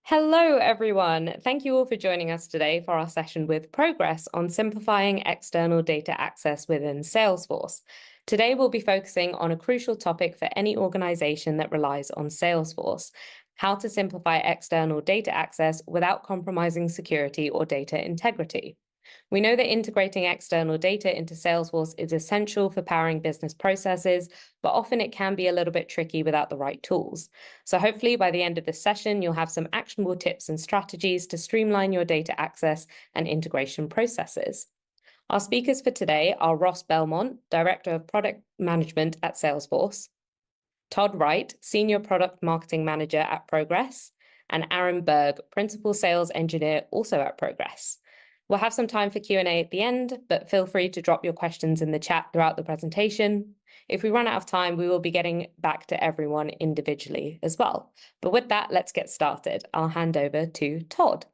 Hello, everyone. Thank you all for joining us today for our session with Progress on simplifying external data access within Salesforce. Today, we'll be focusing on a crucial topic for any organization that relies on Salesforce: how to simplify external data access without compromising security or data integrity. We know that integrating external data into Salesforce is essential for powering business processes, but often it can be a little bit tricky without the right tools. So hopefully by the end of this session, you'll have some actionable tips and strategies to streamline your data access and integration processes. Our speakers for today are Ross Belmont, Director of Product Management at Salesforce, Todd Wright, Senior Product Marketing Manager at Progress, and Aaron Berg, Principal Sales Engineer also at Progress. We'll have some time for Q&A at the end, but feel free to drop your questions in the chat throughout the presentation. If we run out of time, we will be getting back to everyone individually as well. But with that, let's get started. I'll hand over to Todd.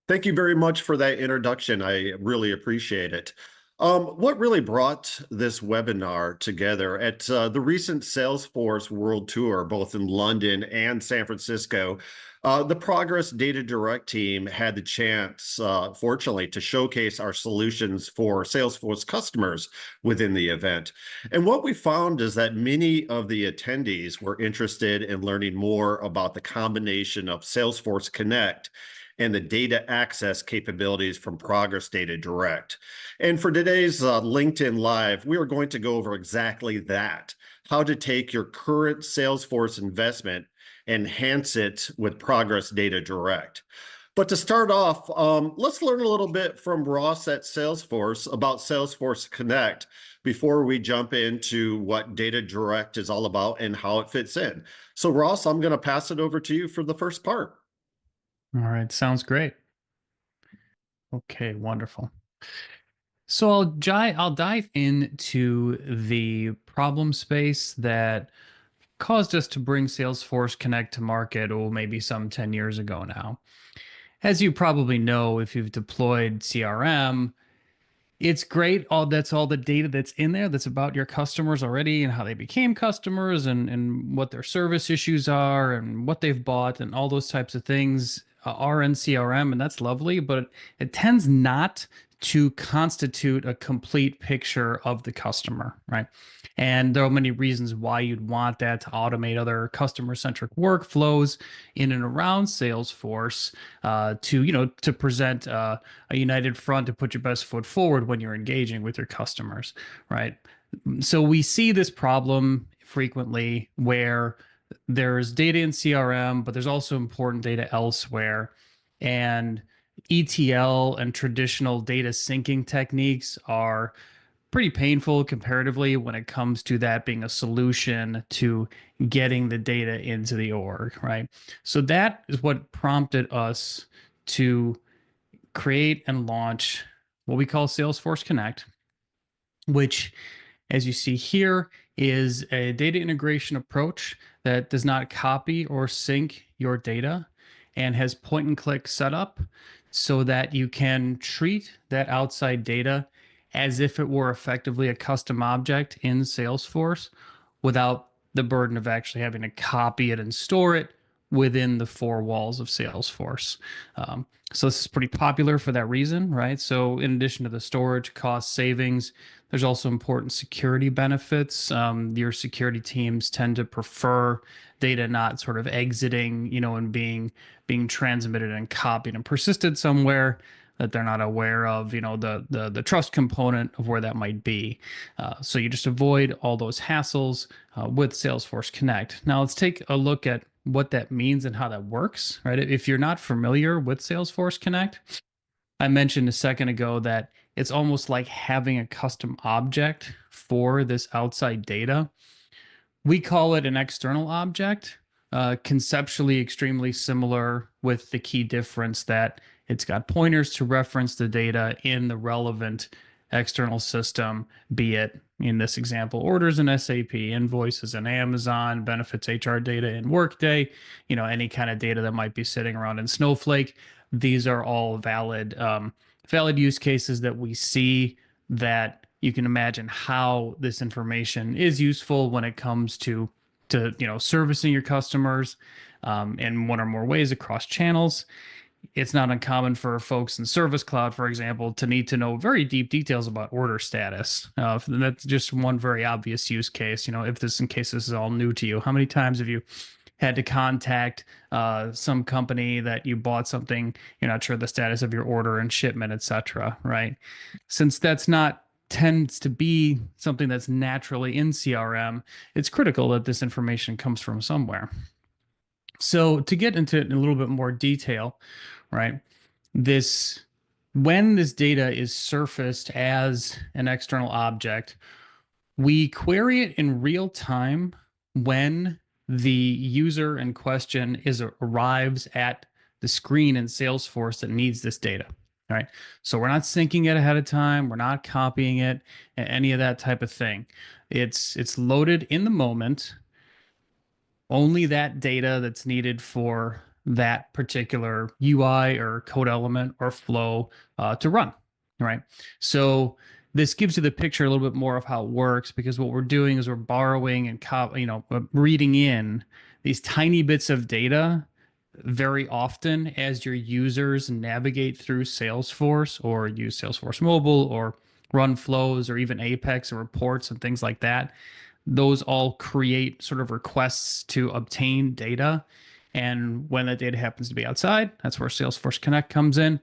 Thank you very much for that introduction. I really appreciate it. What really brought this webinar together at the recent Salesforce World Tour, both in London and San Francisco, the Progress Data Direct team had the chance, fortunately, to showcase our solutions for Salesforce customers within the event. And what we found is that many of the attendees were interested in learning more about the combination of Salesforce Connect and the data access capabilities from Progress Data Direct. And for today's LinkedIn Live, we are going to go over exactly that: how to take your current Salesforce investment, enhance it with Progress Data Direct. But to start off, let's learn a little bit from Ross at Salesforce about Salesforce Connect before we jump into what Data Direct is all about and how it fits in. So Ross, I'm going to pass it over to you for the first part. All right, sounds great. Okay, wonderful. So I'll dive into the problem space that caused us to bring Salesforce Connect to market, maybe some 10 years ago now. As you probably know, if you've deployed CRM, it's great. That's all the data that's in there that's about your customers already and how they became customers and what their service issues are and what they've bought and all those types of things are in CRM, and that's lovely, but it tends not to constitute a complete picture of the customer, right? And there are many reasons why you'd want that to automate other customer-centric workflows in and around Salesforce, to present a united front to put your best foot forward when you're engaging with your customers, right? So we see this problem frequently where there's data in CRM, but there's also important data elsewhere. And ETL and traditional data syncing techniques are pretty painful comparatively when it comes to that being a solution to getting the data into the org, right? So that is what prompted us to create and launch what we call Salesforce Connect, which, as you see here, is a data integration approach that does not copy or sync your data and has point and click setup so that you can treat that outside data as if it were effectively a custom object in Salesforce without the burden of actually having to copy it and store it within the four walls of Salesforce. So this is pretty popular for that reason, right? So in addition to the storage cost savings, there's also important security benefits. Your security teams tend to prefer data not sort of exiting, and being transmitted and copied and persisted somewhere that they're not aware of, the trust component of where that might be. So you just avoid all those hassles with Salesforce Connect. Now let's take a look at what that means and how that works, right? If you're not familiar with Salesforce Connect, I mentioned a second ago that it's almost like having a custom object for this outside data. We call it an external object, conceptually extremely similar, with the key difference that it's got pointers to reference the data in the relevant external system, be it, in this example, orders in SAP, invoices in Amazon, benefits HR data in Workday, any kind of data that might be sitting around in Snowflake. These are all valid use cases that we see, that you can imagine how this information is useful when it comes to to servicing your customers in one or more ways across channels. It's not uncommon for folks in Service Cloud, for example, to need to know very deep details about order status. That's just one very obvious use case. If this, in case this is all new to you, how many times have you had to contact some company that you bought something, you're not sure the status of your order and shipment, etc., right? Since that's not tends to be something that's naturally in CRM, it's critical that this information comes from somewhere. So to get into it in a little bit more detail, right? When this data is surfaced as an external object, we query it in real time when the user in question arrives at the screen in Salesforce that needs this data. Right. So we're not syncing it ahead of time. We're not copying it, any of that type of thing. It's loaded in the moment. Only that data that's needed for that particular UI or code element or flow to run. Right. So this gives you the picture a little bit more of how it works, because what we're doing is we're borrowing and reading in these tiny bits of data very often as your users navigate through Salesforce or use Salesforce Mobile or run flows or even Apex or reports and things like that. Those all create sort of requests to obtain data. And when that data happens to be outside, that's where Salesforce Connect comes in,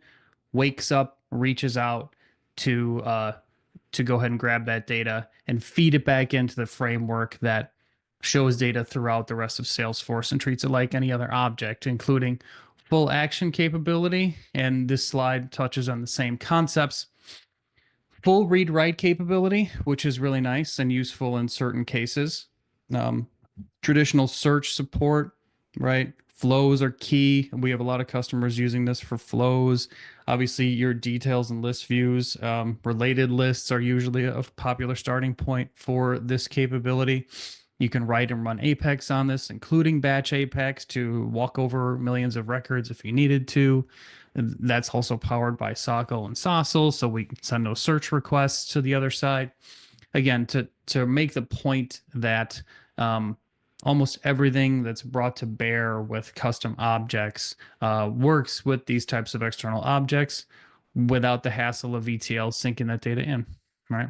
wakes up, reaches out to go ahead and grab that data and feed it back into the framework that shows data throughout the rest of Salesforce and treats it like any other object, including full action capability. And this slide touches on the same concepts. Full read-write capability, which is really nice and useful in certain cases. Traditional search support, right? Flows are key. We have a lot of customers using this for flows. Obviously, your details and list views, related lists are usually a popular starting point for this capability. You can write and run Apex on this, including batch Apex, to walk over millions of records if you needed to. That's also powered by Socko and Sossel, so we can send those search requests to the other side. Again, to make the point that almost everything that's brought to bear with custom objects works with these types of external objects without the hassle of ETL syncing that data in, right?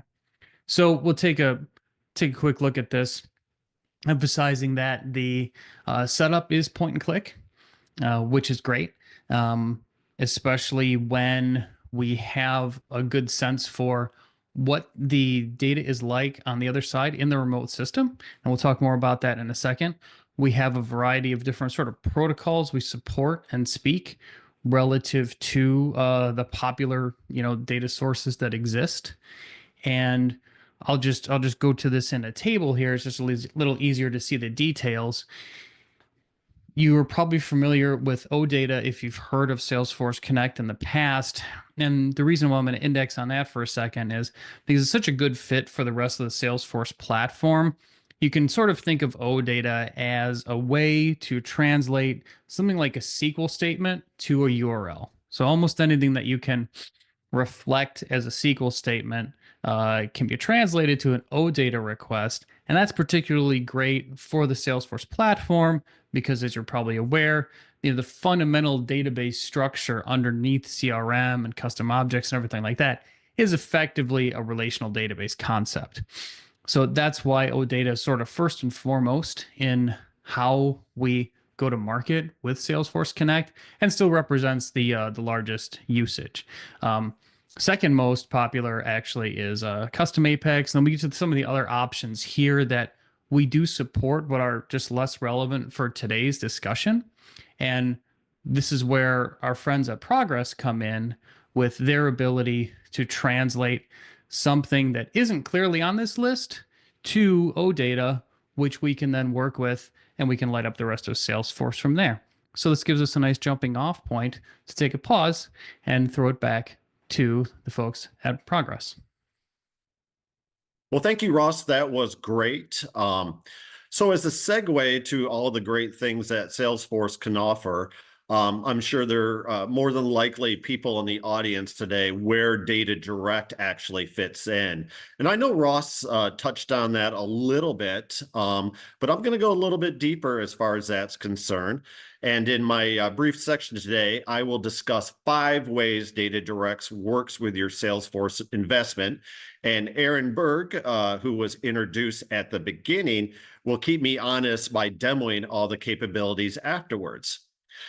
So we'll take a quick look at this, emphasizing that the setup is point and click, which is great, especially when we have a good sense for what the data is like on the other side in the remote system. And we'll talk more about that in a second. We have a variety of different sort of protocols we support and speak relative to the popular, data sources that exist. And I'll just go to this in a table here. It's just a little easier to see the details. You are probably familiar with OData if you've heard of Salesforce Connect in the past. And the reason why I'm going to index on that for a second is because it's such a good fit for the rest of the Salesforce platform. You can sort of think of OData as a way to translate something like a SQL statement to a URL. So almost anything that you can reflect as a SQL statement can be translated to an OData request. And that's particularly great for the Salesforce platform because, as you're probably aware, the fundamental database structure underneath CRM and custom objects and everything like that is effectively a relational database concept. So that's why OData is sort of first and foremost in how we go to market with Salesforce Connect, and still represents the largest usage. Second most popular actually is custom Apex. And then we get to some of the other options here that we do support, but are just less relevant for today's discussion. And this is where our friends at Progress come in with their ability to translate something that isn't clearly on this list to OData, which we can then work with, and we can light up the rest of Salesforce from there. So this gives us a nice jumping off point to take a pause and throw it back to the folks at Progress. Well, thank you, Ross. That was great. So as a segue to all the great things that Salesforce can offer, I'm sure there are more than likely people in the audience today where Data Direct actually fits in. And I know Ross touched on that a little bit, but I'm going to go a little bit deeper as far as that's concerned. And in my brief section today, I will discuss 5 ways Data Direct works with your Salesforce investment. And Aaron Berg, who was introduced at the beginning, will keep me honest by demoing all the capabilities afterwards.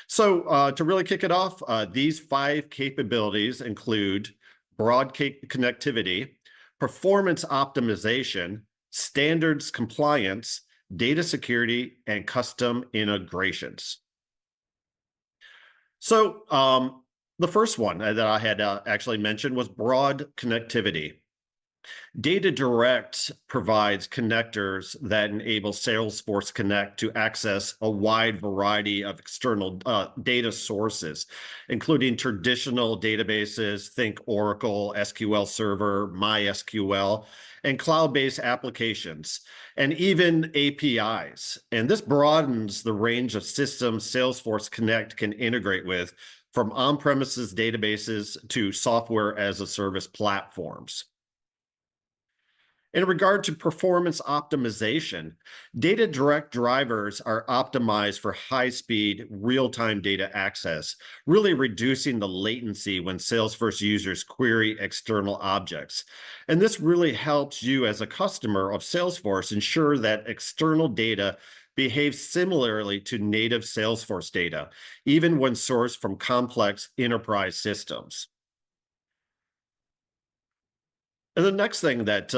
So to really kick it off, these 5 capabilities include broad connectivity, performance optimization, standards compliance, data security, and custom integrations. So the first one that I had actually mentioned was broad connectivity. Data Direct provides connectors that enable Salesforce Connect to access a wide variety of external data sources, including traditional databases, think Oracle, SQL Server, MySQL, and cloud-based applications, and even APIs. And this broadens the range of systems Salesforce Connect can integrate with, from on-premises databases to software as a service platforms. In regard to performance optimization, Data Direct drivers are optimized for high-speed, real-time data access, really reducing the latency when Salesforce users query external objects. And this really helps you as a customer of Salesforce ensure that external data behaves similarly to native Salesforce data, even when sourced from complex enterprise systems. And the next thing that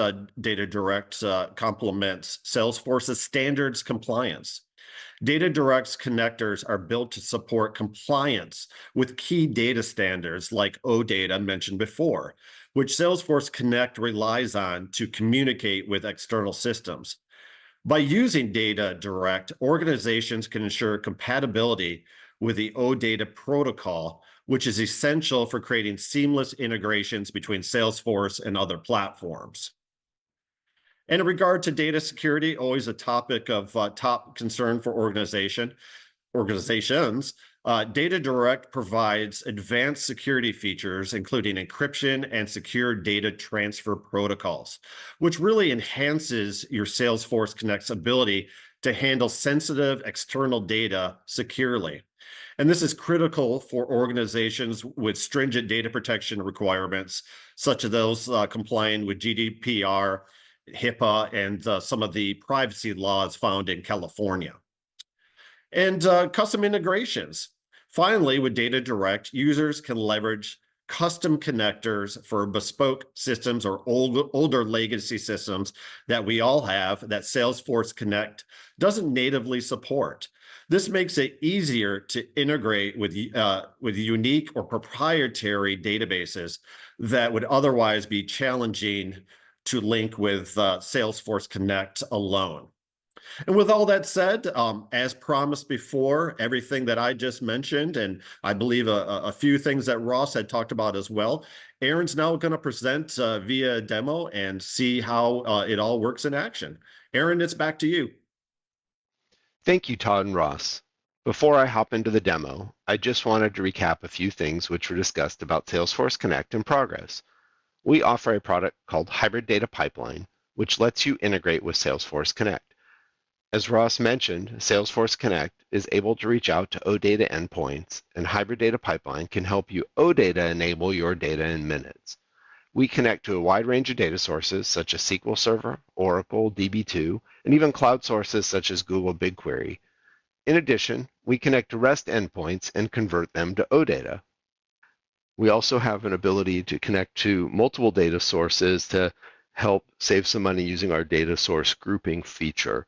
Data Direct complements Salesforce's standards compliance. Data Direct's connectors are built to support compliance with key data standards like OData mentioned before, which Salesforce Connect relies on to communicate with external systems. By using Data Direct, organizations can ensure compatibility with the OData protocol, which is essential for creating seamless integrations between Salesforce and other platforms. And in regard to data security, always a topic of top concern for organizations, Data Direct provides advanced security features, including encryption and secure data transfer protocols, which really enhances your Salesforce Connect's ability to handle sensitive external data securely. And this is critical for organizations with stringent data protection requirements, such as those complying with GDPR, HIPAA, and some of the privacy laws found in California. And custom integrations. Finally, with Data Direct, users can leverage custom connectors for bespoke systems or older legacy systems that we all have that Salesforce Connect doesn't natively support. This makes it easier to integrate with unique or proprietary databases that would otherwise be challenging to link with Salesforce Connect alone. And with all that said, as promised before, everything that I just mentioned, and I believe a few things that Ross had talked about as well, Aaron's now going to present via demo and see how it all works in action. Aaron, it's back to you. Thank you, Todd and Ross. Before I hop into the demo, I just wanted to recap a few things which were discussed about Salesforce Connect in progress. We offer a product called Hybrid Data Pipeline, which lets you integrate with Salesforce Connect. As Ross mentioned, Salesforce Connect is able to reach out to OData endpoints, and Hybrid Data Pipeline can help you OData enable your data in minutes. We connect to a wide range of data sources such as SQL Server, Oracle, DB2, and even cloud sources such as Google BigQuery. In addition, we connect to REST endpoints and convert them to OData. We also have an ability to connect to multiple data sources to help save some money using our data source grouping feature.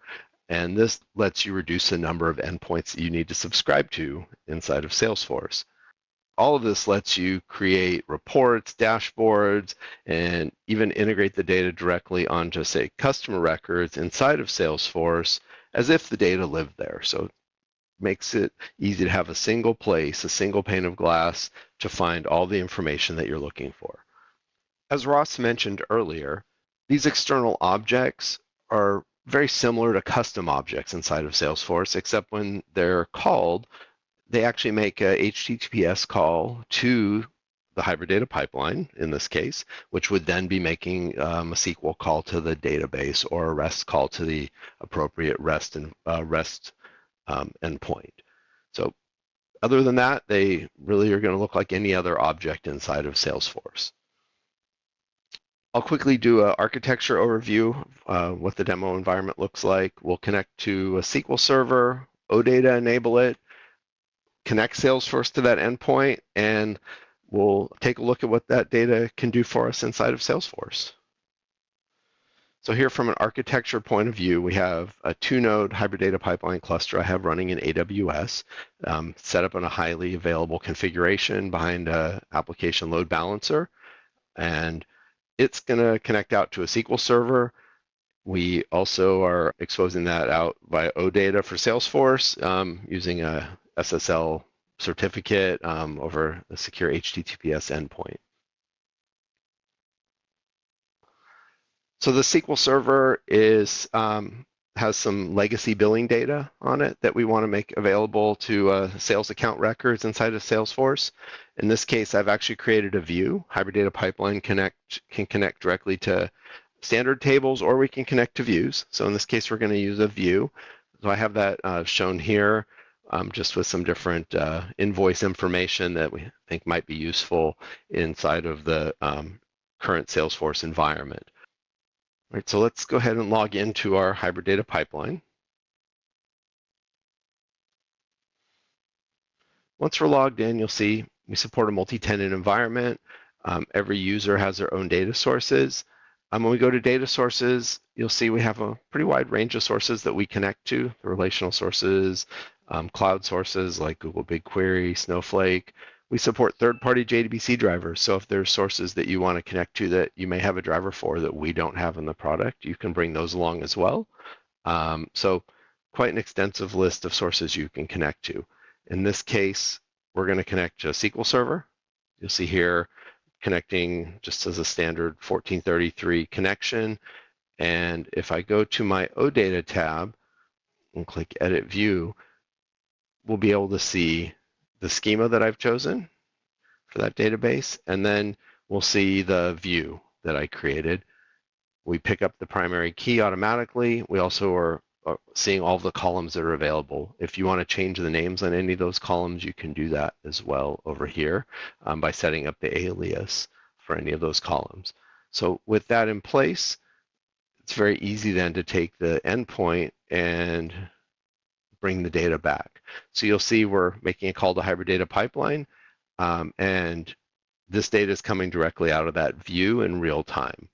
And this lets you reduce the number of endpoints that you need to subscribe to inside of Salesforce. All of this lets you create reports, dashboards, and even integrate the data directly onto, say, customer records inside of Salesforce as if the data lived there. So it makes it easy to have a single place, a single pane of glass to find all the information that you're looking for. As Ross mentioned earlier, these external objects are very similar to custom objects inside of Salesforce, except when they're called, they actually make a HTTPS call to the hybrid data pipeline in this case, which would then be making a SQL call to the database or a REST call to the appropriate REST endpoint. So other than that, they really are going to look like any other object inside of Salesforce. I'll quickly do an architecture overview of what the demo environment looks like. We'll connect to a SQL server, OData enable it, connect Salesforce to that endpoint, and we'll take a look at what that data can do for us inside of Salesforce. So here from an architecture point of view, we have a 2-node hybrid data pipeline cluster I have running in AWS, set up in a highly available configuration behind an application load balancer. And it's going to connect out to a SQL server. We also are exposing that out via OData for Salesforce using a SSL certificate over a secure HTTPS endpoint. So the SQL Server has some legacy billing data on it that we want to make available to sales account records inside of Salesforce. In this case, I've actually created a view. Hybrid Data Pipeline can connect directly to standard tables, or we can connect to views. So in this case, we're going to use a view. So I have that shown here just with some different invoice information that we think might be useful inside of the current Salesforce environment. All right, so let's go ahead and log into our hybrid data pipeline. Once we're logged in, you'll see we support a multi-tenant environment. Every user has their own data sources. When we go to data sources, you'll see we have a pretty wide range of sources that we connect to, the relational sources, cloud sources like Google BigQuery, Snowflake. We support third-party JDBC drivers, so if there's sources that you want to connect to that you may have a driver for that we don't have in the product, you can bring those along as well. So quite an extensive list of sources you can connect to. In this case, we're going to connect to a SQL Server. You'll see here connecting just as a standard 1433 connection. And if I go to my OData tab and click Edit View, we'll be able to see the schema that I've chosen for that database, and then we'll see the view that I created. We pick up the primary key automatically. We also are seeing all of the columns that are available. If you want to change the names on any of those columns, you can do that as well over here by setting up the alias for any of those columns. So with that in place, it's very easy then to take the endpoint and bring the data back. So you'll see we're making a call to hybrid data pipeline, and this data is coming directly out of that view in real time.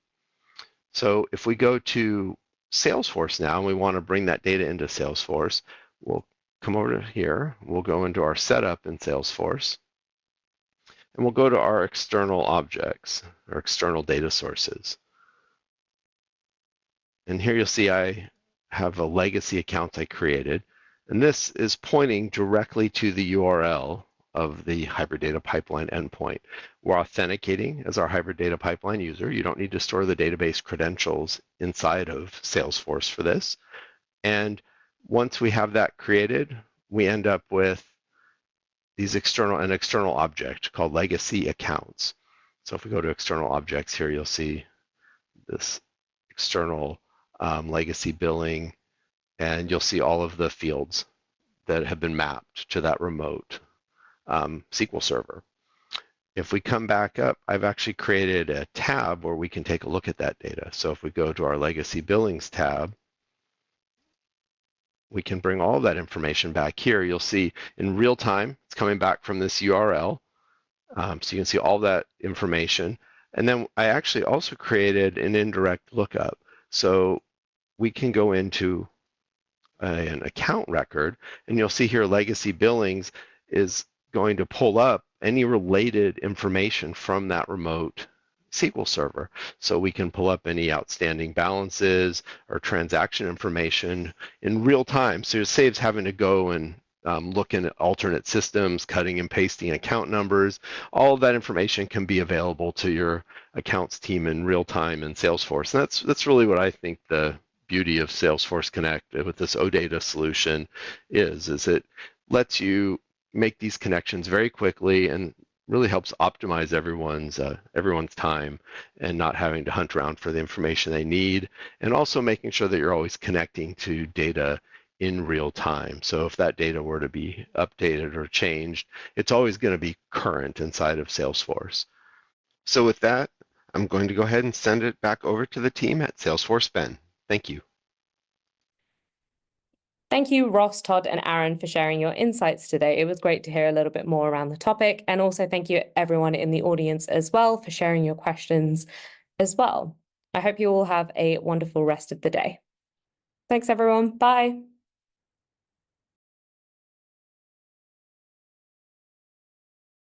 So if we go to Salesforce now and we want to bring that data into Salesforce, we'll come over to here, we'll go into our setup in Salesforce, and we'll go to our external objects, or external data sources. And here you'll see I have a legacy account I created. And this is pointing directly to the URL of the hybrid data pipeline endpoint. We're authenticating as our hybrid data pipeline user. You don't need to store the database credentials inside of Salesforce for this. And once we have that created, we end up with these an external object called legacy accounts. So if we go to external objects here, you'll see this external legacy billing, and you'll see all of the fields that have been mapped to that remote SQL server. If we come back up, I've actually created a tab where we can take a look at that data. So if we go to our legacy billings tab, we can bring all of that information back here. You'll see in real time, it's coming back from this URL. So you can see all that information. And then I actually also created an indirect lookup. So we can go into an account record, and you'll see here legacy billings is going to pull up any related information from that remote SQL server. So we can pull up any outstanding balances or transaction information in real time. So it saves having to go and look in alternate systems, cutting and pasting account numbers. All of that information can be available to your accounts team in real time in Salesforce. And that's really what I think the beauty of Salesforce Connect with this OData solution is it lets you make these connections very quickly and really helps optimize everyone's time and not having to hunt around for the information they need, and also making sure that you're always connecting to data in real time. So if that data were to be updated or changed, it's always going to be current inside of Salesforce. So with that, I'm going to go ahead and send it back over to the team at Salesforce Ben. Thank you. Thank you, Ross, Todd, and Aaron, for sharing your insights today. It was great to hear a little bit more around the topic. And also thank you everyone in the audience as well for sharing your questions as well. I hope you all have a wonderful rest of the day. Thanks, everyone. Bye.